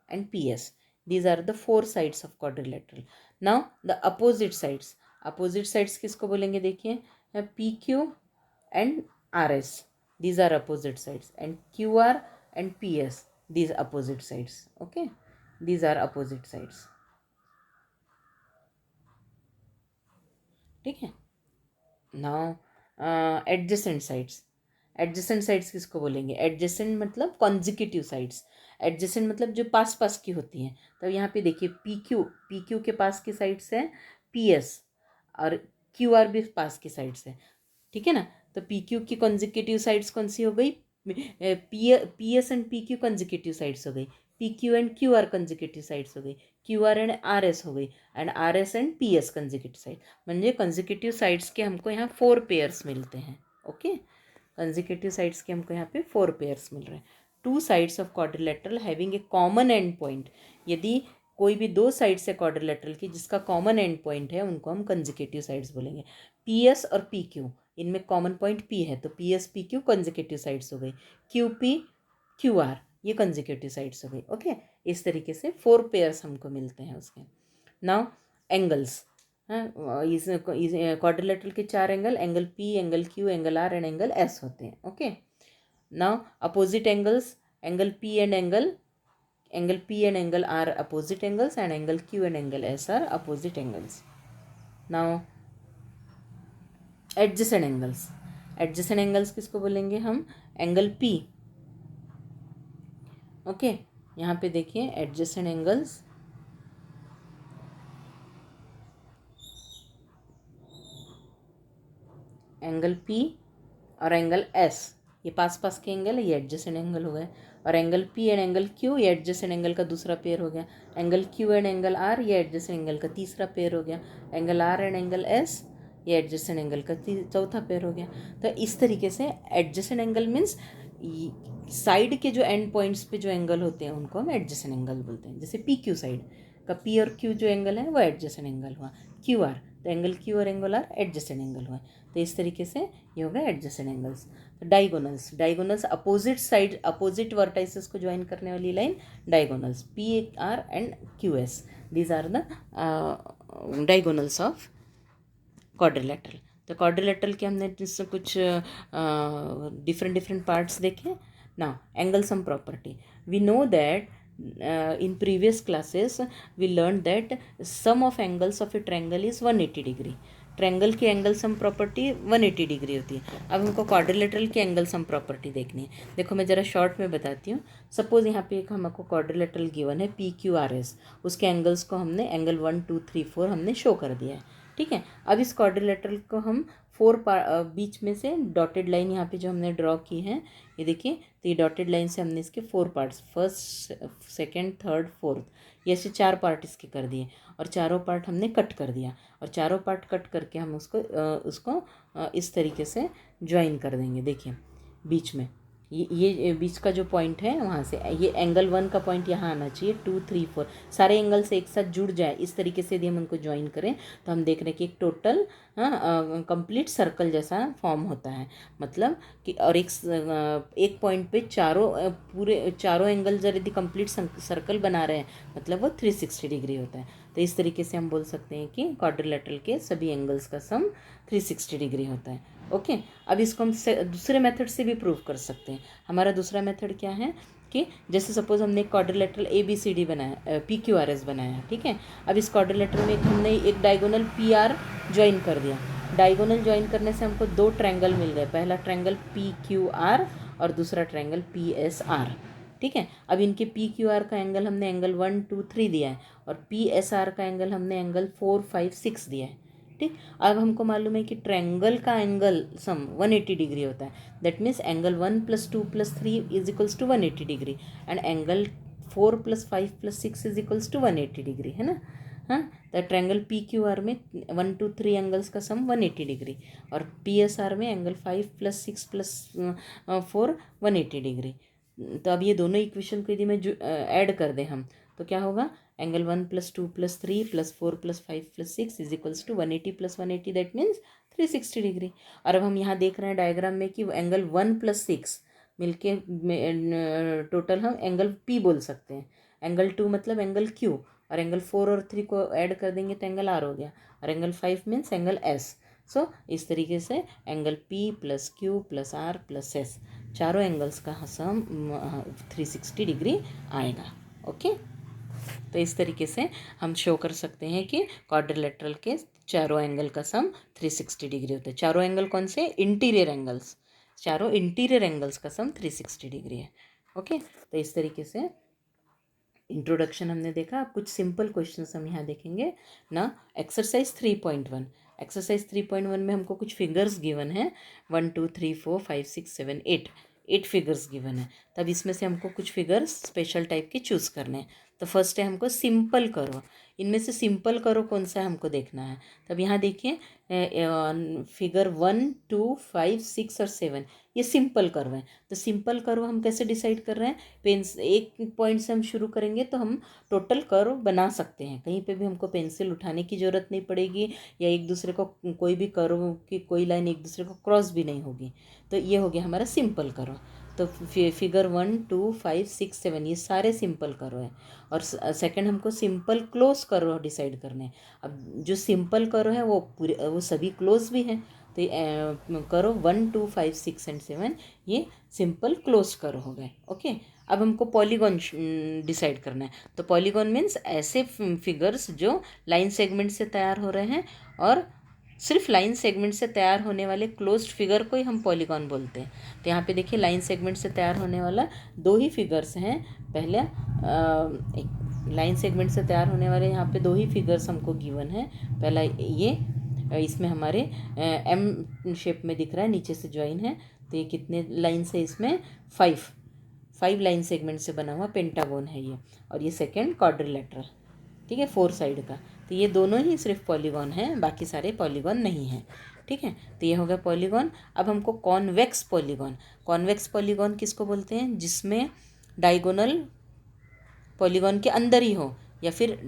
and PS. These are the 4 sides of quadrilateral. Now the opposite sides किसको बोलेंगे देखिए, PQ and RS, these are opposite sides, and QR and PS, these opposite sides. Okay, these are opposite sides. ठीक है, now adjacent sides किसको बोलेंगे, adjacent मतलब consecutive sides, adjacent मतलब जो पास पास की होती हैं। तो यहाँ पे देखिए पी क्यू के पास की साइड्स है पी एस, और क्यू आर भी पास की साइड्स है। ठीक है ना, तो पी क्यू की कॉन्जिक्यूटिव साइड्स कौन सी हो गई, P S and P Q consecutive sides हो गई, P Q and Q R consecutive sides हो गई, Q R and R S हो गई, and are S and P S consecutive side. म्हणजे कॉन्जिक्यूटिव साइड्स के हमको यहाँ 4 पेयर्स मिलते हैं। ओके, कंजिक्यूटिव साइड्स के हमको यहाँ पे 4 पेयर्स मिल रहे हैं। 2 sides of quadrilateral having a common end point, यदि कोई भी 2 साइड्स है क्वाड्रिलेटरल की जिसका कॉमन एंड पॉइंट है, उनको हम कंजिक्यूटिव साइड्स बोलेंगे। पी एस और पी क्यू, इनमें कॉमन पॉइंट पी है, तो P S P Q consecutive sides हो गई, क्यू पी क्यू आर ये कंजिक्यूटिव साइड्स हो गई। ओके, इस तरीके से 4 पेयर्स हमको मिलते हैं उसके। नाउ एंगल्स, इस क्वाड्रिलेटरल के 4 angle P, angle Q, angle R and angle S होते हैं। Okay, now opposite angles, angle P and angle R opposite angles, and angle Q and angle S are opposite angles. Now adjacent angles किसको बोलेंगे हम, angle P. Okay, यहाँ पे देखिए adjacent angles, angle P और angle S, ये पास पास के एंगल है, ये एडजेसेंट एंगल हो गए, और angle P and angle Q ये एडजेसेंट एंगल का दूसरा पेयर हो गया, angle Q and angle R ये एडजेसेंट एंगल का तीसरा पेयर हो गया, angle R and angle S ये एडजेसेंट एंगल का चौथा पेयर हो गया। तो इस तरीके से एडजेसेंट एंगल मीन्स साइड के जो एंड पॉइंट्स पे जो एंगल होते हैं उनको हम एडजेसेंट एंगल बोलते हैं। जैसे पी क्यू साइड का पी और क्यू जो एंगल है वो एडजेसेंट एंगल हुआ, क्यू आर तो एंगल क्यू और एंगल आर एडजेसेंट एंगल हुआ। तो इस तरीके से ये हो गया एडजेसेंट एंगल्स। तो diagonals opposite side, opposite vertices को ज्वाइन करने वाली line diagonals, P R and Q S, these are the diagonals of quadrilateral. तो क्वाड्रिलेटरल के हमने जिससे कुछ डिफरेंट पार्ट्स देखे। Now angle sum property, we know that in previous classes we learned that sum of angles of a triangle is 180 degree। Triangle की angle sum property 180 degree होती है। अब हमको क्वाड्रिलेटरल की एंगल सम प्रॉपर्टी देखनी है। देखो मैं ज़रा शॉर्ट में बताती हूँ। सपोज यहाँ पे एक हमको क्वाड्रिलेटरल गिवन है पी क्यू आर एस, उसके एंगल्स को हमने एंगल 1 2 3 4 हमने शो कर दिया है। ठीक है, अब इस क्वाड्रिलेटरल को हम बीच में से डॉटेड लाइन यहाँ पे जो हमने ड्रॉ की है, ये देखिए, तो ये डॉटेड लाइन से हमने इसके 4 parts, first second third fourth, ये ऐसे 4 पार्ट इसके कर दिए, और चारों पार्ट हमने कट कर दिया, और चारों पार्ट कट करके हम उसको इस तरीके से ज्वाइन कर देंगे। देखिए बीच में ये बीच का जो पॉइंट है वहाँ से, ये एंगल 1 का पॉइंट यहाँ आना चाहिए, 2 3 4 सारे एंगल से एक साथ जुड़ जाए, इस तरीके से यदि हम उनको ज्वाइन करें तो हम देख रहे हैं कि एक टोटल कंप्लीट सर्कल जैसा फॉर्म होता है। मतलब कि और एक पॉइंट पे पूरे चारों एंगल जब यदि कंप्लीट सर्कल बना रहे हैं मतलब वो 360 डिग्री होता है। तो इस तरीके से हम बोल सकते हैं कि क्वाड्रिलेटरल के सभी एंगल्स का सम 360 डिग्री होता है। ओके, अब इसको हम दूसरे मेथड से भी प्रूव कर सकते हैं। हमारा दूसरा मेथड क्या है कि जैसे सपोज हमने एक क्वाड्रिलेटरल ABCD बनाया, PQRS बनाया, ठीक है। अब इस क्वाड्रिलेटरल में हमने एक डायगोनल PR ज्वाइन कर दिया। डायगोनल ज्वाइन करने से हमको दो ट्रायंगल मिल गए, पहला ट्रायंगल PQR और दूसरा ट्रायंगल PSR, ठीक है। अब इनके PQR का एंगल हमने एंगल 1 2 3 दिया है और PSR का एंगल हमने एंगल 4 5 6 दिया है, ठीक। अब हमको मालूम है कि ट्रायंगल का एंगल सम 180 डिग्री होता है। That means angle 1 + 2 + 3 is equals to 180 degree and angle 4 + 5 + 6 is equals to 180 degree, है ना। हाँ, तो ट्रायंगल PQR में 1 2 3 एंगल्स का सम 180 डिग्री और PSR में एंगल 5 + 6 + 4 180 डिग्री। तो अब ये दोनों इक्वेशन को यदि मैं ऐड कर दें हम तो क्या होगा, angle 1 + 2 + 3 + 4 + 5 + 6 is equals to 180 + 180 that means 360 degree. और अब हम यहाँ देख रहे हैं डायग्राम में कि एंगल 1 + 6 मिलके टोटल हम एंगल P बोल सकते हैं। एंगल 2 मतलब एंगल Q और एंगल 4 और 3 को ऐड कर देंगे तो एंगल R हो गया और एंगल 5 मीन्स एंगल S। सो इस तरीके से angle P + Q + R + S चारों एंगल्स का सम 360 डिग्री आएगा। ओके, तो इस तरीके से हम शो कर सकते हैं कि क्वाड्रिलेटरल के चारों एंगल का सम 360 डिग्री होता है। चारों एंगल कौन से, इंटीरियर एंगल्स, चारों इंटीरियर एंगल्स का सम 360 डिग्री है। ओके, तो इस तरीके से इंट्रोडक्शन हमने देखा। अब कुछ सिंपल क्वेश्चंस हम यहाँ देखेंगे ना। एक्सरसाइज 3.1, एक्सरसाइज 3.1 में हमको कुछ फिगर्स गिवन है, 1 2 3 4 5 6 7 8 फिगर्स गिवन है। तब इसमें से हमको कुछ फिगर्स स्पेशल टाइप के चूज़ करने हैं। तो फर्स्ट है हमको सिंपल करो, इनमें से सिंपल करो कौन सा है हमको देखना है। तब यहाँ देखिए फिगर 1 2 5 6 और 7 ये सिंपल कर्व है। तो सिंपल कर्व हम कैसे डिसाइड कर रहे हैं, पेंस एक पॉइंट से हम शुरू करेंगे तो हम टोटल कर्व बना सकते हैं, कहीं पे भी हमको पेंसिल उठाने की ज़रूरत नहीं पड़ेगी या एक दूसरे को कोई भी कर्व की कोई लाइन एक दूसरे को क्रॉस भी नहीं होगी। तो ये हो गया हमारा सिंपल कर्व। तो फिगर 1 2 5 6 7 ये सारे सिंपल कर्व है। और सेकंड हमको सिंपल क्लोज कर्व डिसाइड करने हैं। अब जो सिंपल कर्व है वो सभी क्लोज भी हैं। तो करो 1 2 5 6 एंड 7 ये सिंपल क्लोज कर्व हो गए। ओके, अब हमको पॉलीगॉन डिसाइड करना है। तो पॉलीगॉन मीन्स ऐसे फिगर्स जो लाइन सेगमेंट से तैयार हो रहे हैं और सिर्फ लाइन सेगमेंट से तैयार होने वाले क्लोज्ड फिगर को ही हम पॉलीगॉन बोलते हैं। तो यहाँ पे देखिए लाइन सेगमेंट से तैयार होने वाला दो ही फिगर्स हैं। पहले एक लाइन सेगमेंट से तैयार होने वाले यहाँ पे दो ही फिगर्स हमको गिवन है। पहला ये इसमें हमारे M शेप में दिख रहा है, नीचे से ज्वाइन है। तो ये कितने लाइन से, इसमें 5 लाइन सेगमेंट से बना हुआ पेंटागोन है ये। और ये सेकेंड क्वाड्रिलेटरल, ठीक है, 4 साइड का। तो ये दोनों ही सिर्फ पॉलीगॉन हैं, बाकी सारे पॉलीगॉन नहीं हैं, ठीक है। तो ये हो गया पॉलीगॉन। अब हमको कॉन्वेक्स पॉलीगॉन, कॉन्वेक्स पॉलीगॉन किसको बोलते हैं, जिसमें डायगोनल पॉलीगॉन के अंदर ही हो या फिर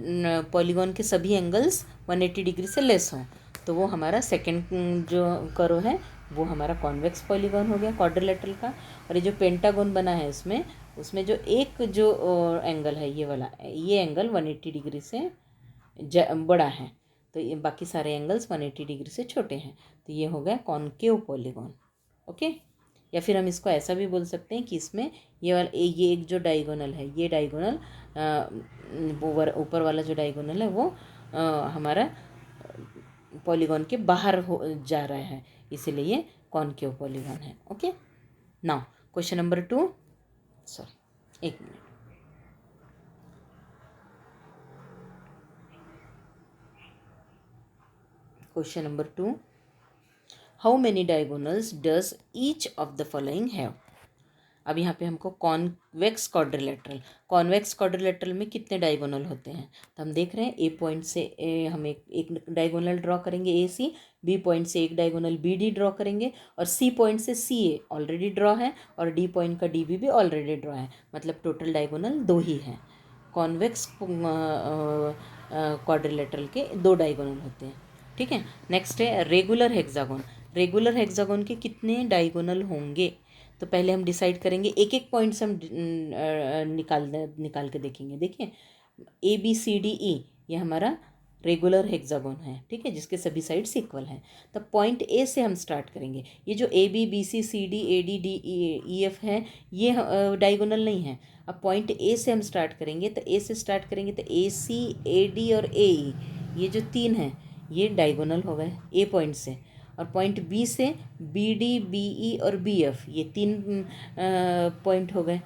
पॉलीगॉन के सभी एंगल्स 180 डिग्री से लेस हों, तो वो हमारा सेकंड जो कर्व है वो हमारा कॉन्वेक्स पॉलीगॉन हो गया क्वाड्रिलेटरल का। और ये जो पेंटागन बना है उसमें जो एक जो एंगल है ये वाला, ये एंगल 180 डिग्री से बड़ा है, तो ये बाकी सारे एंगल्स 180 डिग्री से छोटे हैं। तो ये हो गया कॉनकेव पॉलीगॉन। ओके, या फिर हम इसको ऐसा भी बोल सकते हैं कि इसमें ये एक जो डायगोनल है, ये डायगोनल ऊपर वाला जो डायगोनल है वो हमारा पॉलीगॉन के बाहर जा रहा है, इसीलिए ये कॉनकेव पॉलीगॉन है। Okay, now question number 2, sorry एक minute. Question number 2, how many diagonals does each of the following have. अब यहाँ पे हमको कॉन्वेक्स क्वाड्रिलेटरल में कितने डायगोनल होते हैं, तो हम देख रहे हैं ए पॉइंट से हम एक डायगोनल ड्रॉ करेंगे ए सी, बी पॉइंट से एक डायगोनल बी डी ड्रॉ करेंगे, और सी पॉइंट से सी ए ऑलरेडी ड्रॉ है, और डी पॉइंट का डी बी भी ऑलरेडी ड्रॉ है, मतलब टोटल डायगोनल 2 ही हैं। कॉन्वेक्स क्वाड्रिलेटरल के 2 डायगोनल होते हैं। ठीक है, नेक्स्ट है रेगुलर हेक्सागोन के कितने डायगोनल होंगे, तो पहले हम डिसाइड करेंगे, एक एक पॉइंट से हम निकाल के देखेंगे। देखिए ए बी सी डी ई ये हमारा रेगुलर हेक्सागोन है, ठीक है, जिसके सभी साइड्स इक्वल हैं। तो पॉइंट ए से हम स्टार्ट करेंगे। ये जो A B B C C D A D D E F है ये डायगोनल नहीं है। अब पॉइंट ए से हम स्टार्ट करेंगे, तो ए से स्टार्ट करेंगे तो ए सी ए डी और ए ई ये जो 3 हैं ये डायगोनल हो गए ए पॉइंट से। और पॉइंट बी से बी डी बी ई और बी एफ ये 3 पॉइंट हो गए,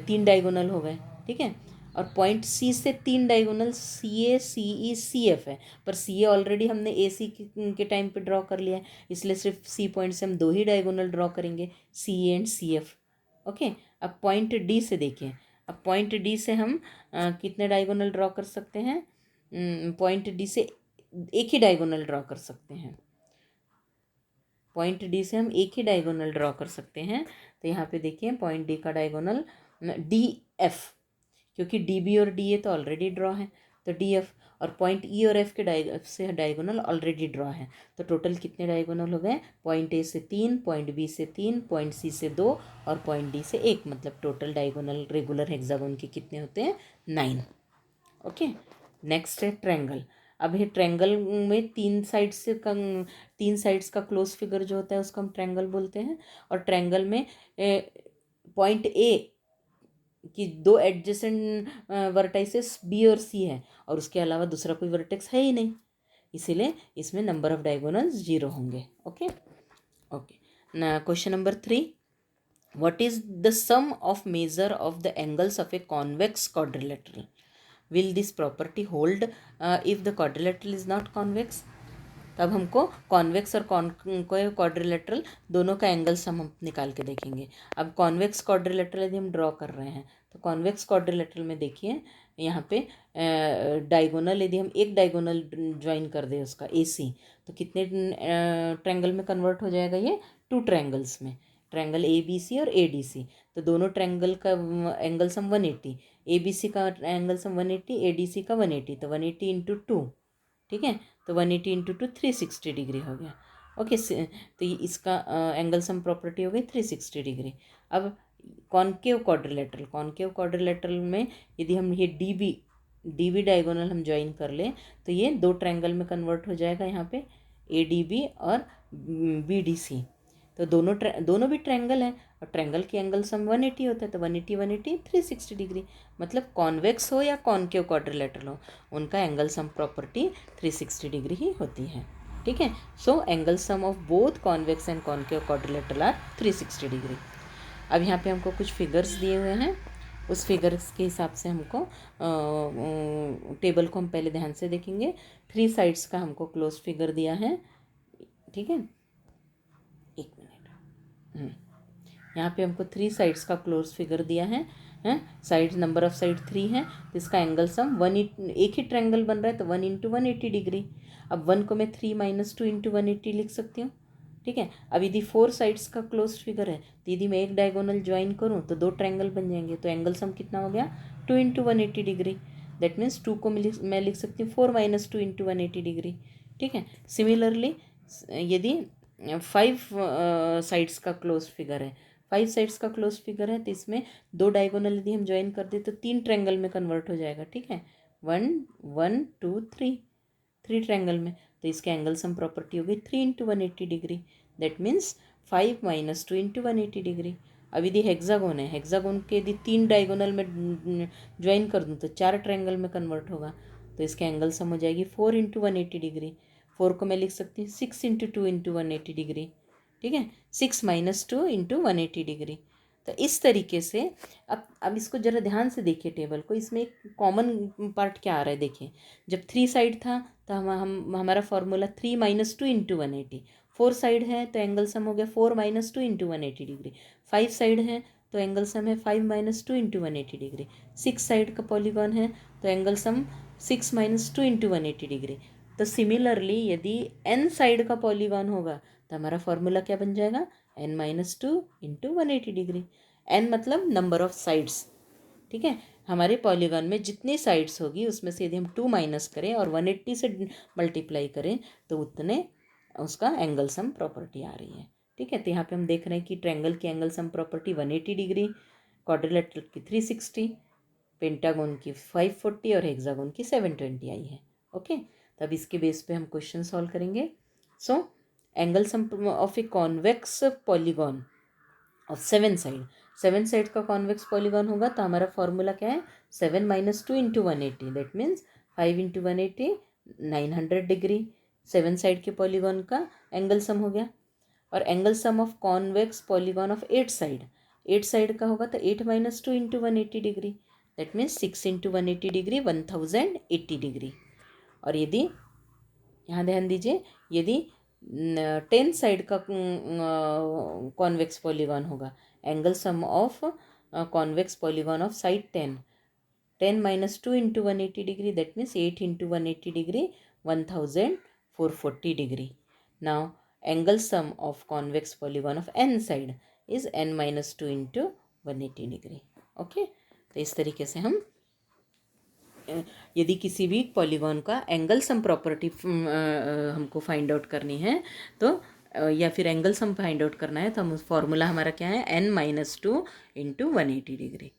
3 डायगोनल हो गए, ठीक है। और पॉइंट सी से 3 डायगोनल सी ए सी ई सी एफ है, पर सी ए ऑलरेडी हमने ए सी के टाइम पे ड्रॉ कर लिया है, इसलिए सिर्फ सी पॉइंट से हम 2 ही डायगोनल ड्रॉ करेंगे, सी एंड सी एफ। ओके, अब पॉइंट डी से देखिए। अब पॉइंट डी से हम कितने डायगोनल ड्रॉ कर सकते हैं, पॉइंट डी से एक ही डायगोनल ड्रॉ कर सकते हैं। पॉइंट डी से हम एक ही डायगोनल ड्रॉ कर सकते हैं। तो यहाँ पे देखिए पॉइंट डी का डायगोनल डी एफ, क्योंकि डी बी और डी ए तो ऑलरेडी ड्रॉ है, तो डी एफ। और पॉइंट ई और एफ के से डायगोनल ऑलरेडी ड्रॉ है। तो टोटल कितने डायगोनल हो गए, पॉइंट ए से 3, पॉइंट बी से 3, पॉइंट सी से 2 और पॉइंट डी से 1, मतलब टोटल डायगोनल रेगुलर हेक्सागोन के कितने होते हैं, 9। ओके, नेक्स्ट है ट्रायंगल। अब ये ट्रायंगल में 3 साइड्स का क्लोज फिगर जो होता है उसको हम ट्रायंगल बोलते हैं। और ट्रायंगल में पॉइंट ए कि 2 एडजेसेंट वर्टाइसेस बी और सी है, और उसके अलावा दूसरा कोई वर्टेक्स है ही नहीं, इसीलिए इसमें नंबर ऑफ डायगोनल्स 0 होंगे। ओके ओके ना, question number 3, what is the sum of measure of the angles of a convex quadrilateral, will this property hold if the quadrilateral is not convex. तब हमको convex और quadrilateral दोनों का angle sum हम निकाल के देखेंगे। अब कॉन्वेक्स क्वाड्रिलेटरल यदि हम ड्रॉ कर रहे हैं, तो कॉन्वेक्स क्वाड्रिलेटरल में देखिए यहाँ पे डायगोनल यदि हम एक डायगोनल ज्वाइन कर दें उसका ए सी, तो कितने ट्रायंगल में कन्वर्ट हो जाएगा, ये 2 ट्रायंगल्स में, ट्रायंगल ए बी सी और ए डी सी। तो दोनों ट्रायंगल का एंगल सम 180, ए बी सी का angle sum 180, A D C का 180, तो 180 इंटू 2, ठीक है, तो 180 इंटू 2 360 डिग्री हो गया। ओके, तो इसका एंगल सम प्रॉपर्टी हो गई 360 डिग्री। अब कॉन्केव क्वाड्रिलेटरल में यदि हम ये डी बी डायगोनल हम ज्वाइन कर लें, तो ये 2 ट्रायंगल में कन्वर्ट हो जाएगा, यहाँ पे ए डी बी और बी डी सी। तो दोनों भी ट्रायंगल हैं, और ट्रायंगल के एंगल सम 180 होता है, तो 180 360 डिग्री, मतलब कॉन्वेक्स हो या कॉन्केव क्वाड्रिलेटरल हो, उनका एंगल सम प्रॉपर्टी 360 डिग्री ही होती है। ठीक है, so angle sum of both convex and concave quadrilateral are 360 degree. अब यहाँ पे हमको कुछ फिगर्स दिए हुए हैं, उस फिगर्स के हिसाब से हमको टेबल को हम पहले ध्यान से देखेंगे। 3 साइड्स का हमको क्लोज फिगर दिया है, ठीक है, एक मिनट, यहाँ पे हमको 3 साइड्स का क्लोज फिगर दिया है, साइड नंबर ऑफ साइड 3 है, तो इसका एंगल सम एक ही ट्रायंगल बन रहा है, तो 1 इंटू 180 डिग्री। अब 1 को मैं 3 माइनस 2 इंटू 180 लिख सकती हूँ, ठीक है। अब यदि 4 साइड्स का क्लोज फिगर है, तो यदि मैं एक डायगोनल ज्वाइन करूँ तो 2 ट्रायंगल बन जाएंगे, तो एंगल सम कितना हो गया, 2 इंटू 180 डिग्री। दैट मीन्स 2 को मैं लिख सकती हूँ 4 माइनस 2 इंटू 180 डिग्री, ठीक है। सिमिलरली यदि 5 साइड्स का क्लोज फिगर है, 5 साइड्स का क्लोज फिगर है, तो इसमें 2 डायगोनल यदि हम ज्वाइन कर दे तो 3 ट्रायंगल में कन्वर्ट हो जाएगा, ठीक है, 1 1 2 3 ट्रायंगल में। तो इसके एंगल सम प्रॉपर्टी हो गई 3 into 180 degree, that means 5 minus 2 into 180 degree. अब यदि हेक्सागोन है, हेक्सागोन के यदि 3 डायगोनल में ज्वाइन कर दूँ तो 4 ट्रायंगल में कन्वर्ट होगा, तो इसके एंगल सम हो जाएगी 4 इंटू 180 डिग्री। 4 को मैं लिख सकती हूँ 6 इंटू 2 इंटू 180 डिग्री, ठीक है, 6 माइनस 2 इंटू 180 डिग्री। तो इस तरीके से अब इसको ज़रा ध्यान से देखिए टेबल को, इसमें एक कॉमन पार्ट क्या आ रहा है देखिए। जब 3 साइड था तो हमारा फॉर्मूला 3 माइनस 2 इंटू 180, 4 साइड है तो एंगल सम हो गया 4 माइनस 2 इंटू 180 डिग्री, 5 साइड है तो एंगल सम है 5 माइनस 2 इंटू 180 डिग्री। 6 साइड का पॉलीगॉन है तो angle sum 6 minus 2 into 180 degree. तो सिमिलरली यदि n साइड का पॉलीगॉन होगा तो हमारा फॉर्मूला क्या बन जाएगा, n minus 2 into 180 degree. n मतलब नंबर ऑफ साइड्स, ठीक है। हमारे पॉलीगॉन में जितनी साइड्स होगी उसमें से यदि हम 2 माइनस करें और 180 से मल्टीप्लाई करें तो उतने उसका एंगल सम प्रॉपर्टी आ रही है, ठीक है। तो यहाँ पे हम देख रहे हैं कि ट्रायंगल की angle sum property 180 degree, quadrilateral की 360, पेंटागोन की 540 और हेक्सागोन की 720 आई है। ओके, तो अब इसके बेस पे हम क्वेश्चन सॉल्व करेंगे। सो angle sum of a convex polygon of 7 side का कॉन्वेक्स पॉलीगॉन होगा तो हमारा फॉर्मूला क्या है, 7 minus 2 into 180, that means 5 into 180 900 degree 7 side के पॉलीगॉन का एंगल सम हो गया। और angle sum of convex polygon of 8 side का होगा तो 8 minus 2 into 180 degree, that means 6 into 180 degree 1080 degree. और यदि यहाँ ध्यान दीजिए, यदि 10 साइड का कॉन्वेक्स पॉलीगॉन होगा, angle sum of convex polygon of side 10 minus 2 into 180 degree, that means 8 into 180 degree 1440 degree. Now angle sum of convex polygon of n side is n minus 2 into 180 degree. Okay, तो इस तरीके से हम यदि किसी भी polygon का angle sum property हमको फाइंड आउट करनी है तो या फिर एंगल सम फाइंड आउट करना है तो हम फॉर्मूला हमारा क्या है, n minus 2 into 180 degree.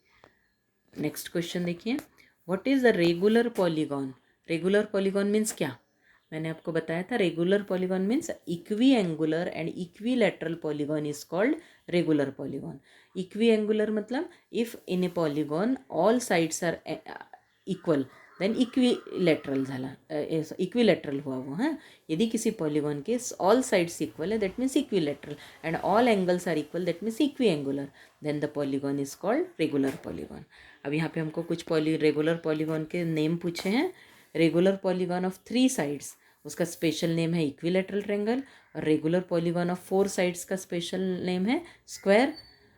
Next question देखिए, what is the regular polygon. Regular polygon means क्या, मैंने आपको बताया था regular polygon means equi angular and equilateral polygon is called regular polygon. Equiangular मतलब if in a polygon all sides are equal then equilateral झाला, equilateral हुआ वो, हाँ। यदि किसी पॉलीगॉन के ऑल साइड्स इक्वल है that means equilateral and all angles are equal that means equi angular, then the polygon is called regular polygon. अब यहाँ पे हमको कुछ रेगुलर पॉलीगॉन के नेम पूछे हैं। रेगुलर पॉलीगॉन ऑफ 3 साइड्स उसका स्पेशल नेम है इक्विलैटरल ट्रायंगल, और रेगुलर पॉलीगॉन ऑफ 4 साइड्स का स्पेशल नेम है स्क्वायर,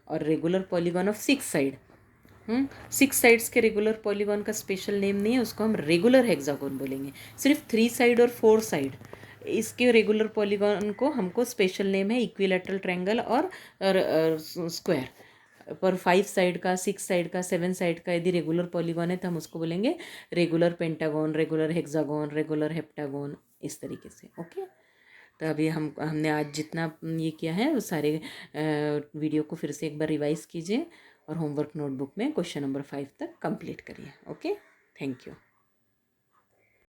और regular polygon of 6 side 6 sides के रेगुलर पॉलीगॉन का स्पेशल नेम नहीं है, उसको हम रेगुलर हेक्सागोन बोलेंगे। सिर्फ 3 साइड और 4 साइड इसके रेगुलर पॉलीगॉन को हमको स्पेशल नेम है इक्विलैटरल ट्रायंगल और स्क्वायर। पर 5 साइड का, 6 साइड का, 7 साइड का यदि रेगुलर पॉलीगॉन है तो हम उसको बोलेंगे regular pentagon, regular hexagon, regular heptagon, इस तरीके से। ओके, तो अभी हमने आज जितना ये किया है वो सारे वीडियो को फिर से एक बार रिवाइज कीजिए और होमवर्क नोटबुक में क्वेश्चन नंबर 5 तक कंप्लीट करिए। Okay, thank you.